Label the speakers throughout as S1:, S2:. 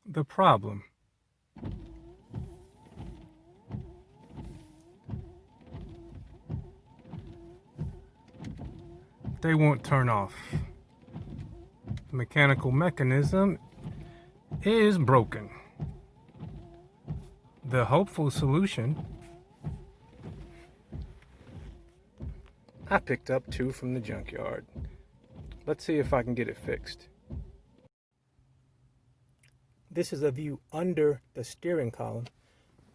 S1: the problem. They won't turn off. The mechanical mechanism is broken. The hopeful solution, I picked up 2 from the junkyard. Let's see if I can get it fixed. This is a view under the steering column.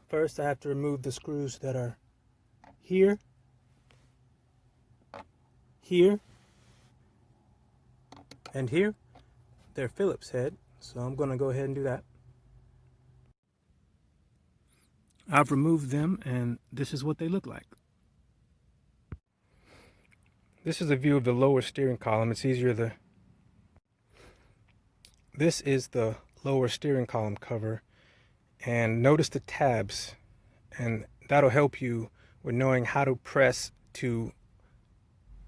S1: First, I have to remove the screws that are here, here, and here. They're Phillips head, so I'm going to go ahead and do that. I've removed them, and this is what they look like. This is a view of the lower steering column. It's easier to... This is the lower steering column cover, and notice the tabs, and that'll help you with knowing how to press to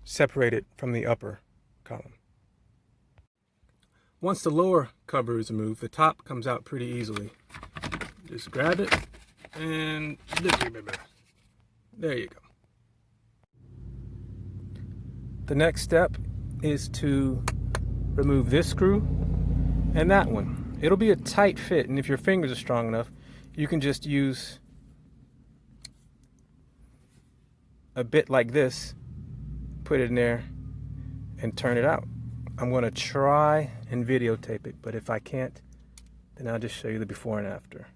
S1: separate it from the upper column. Once the lower cover is removed, the top comes out pretty easily. Just grab it and there you go. The next step is to remove this screw and that one. It'll be a tight fit, and if your fingers are strong enough, you can just use a bit like this, put it in there, and turn it out. I'm going to try and videotape it, but if I can't, then I'll just show you the before and after.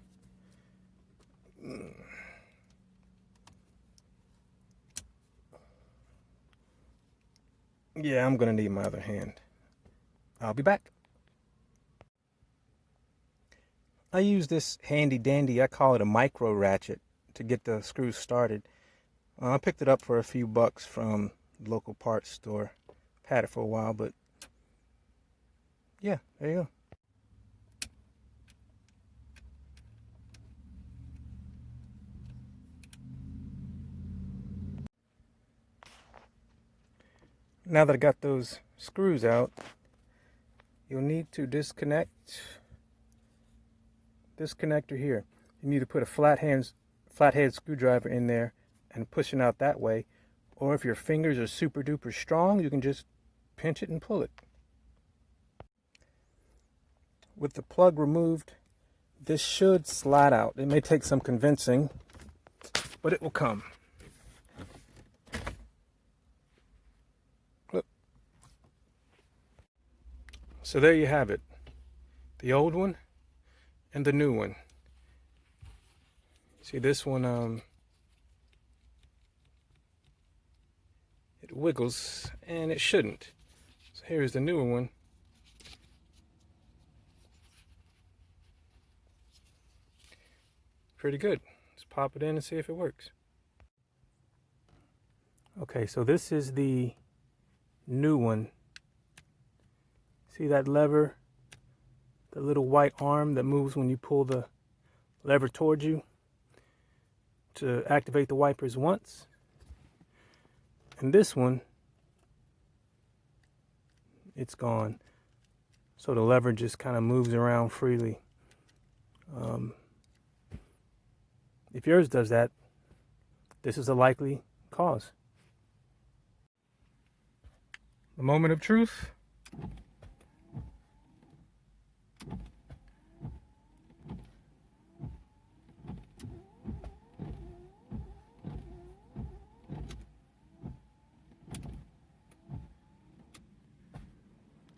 S1: Yeah, I'm going to need my other hand. I'll be back. I use this handy dandy, I call it a micro ratchet, to get the screws started. I picked it up for a few bucks from the local parts store. Had it for a while, but yeah, there you go. Now that I got those screws out, you'll need to disconnect this connector here. You need to put a flathead screwdriver in there and push it out that way, or if your fingers are super duper strong, you can just pinch it and pull it. With the plug removed, this should slide out. It may take some convincing, but it will come. Look. So there you have it. The old one and the new one. See, this one, it wiggles and it shouldn't. So here's the newer one. Pretty good. Let's pop it in and see if it works. Okay, so this is the new one. See that lever? The little white arm that moves when you pull the lever towards you to activate the wipers once. And this one, it's gone. So the lever just kind of moves around freely. If yours does that, this is a likely cause. The moment of truth.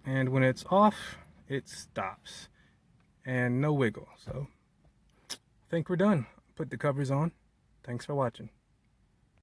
S1: And when it's off, it stops. And no wiggle. So I think we're done. Put the covers on. Thanks for watching.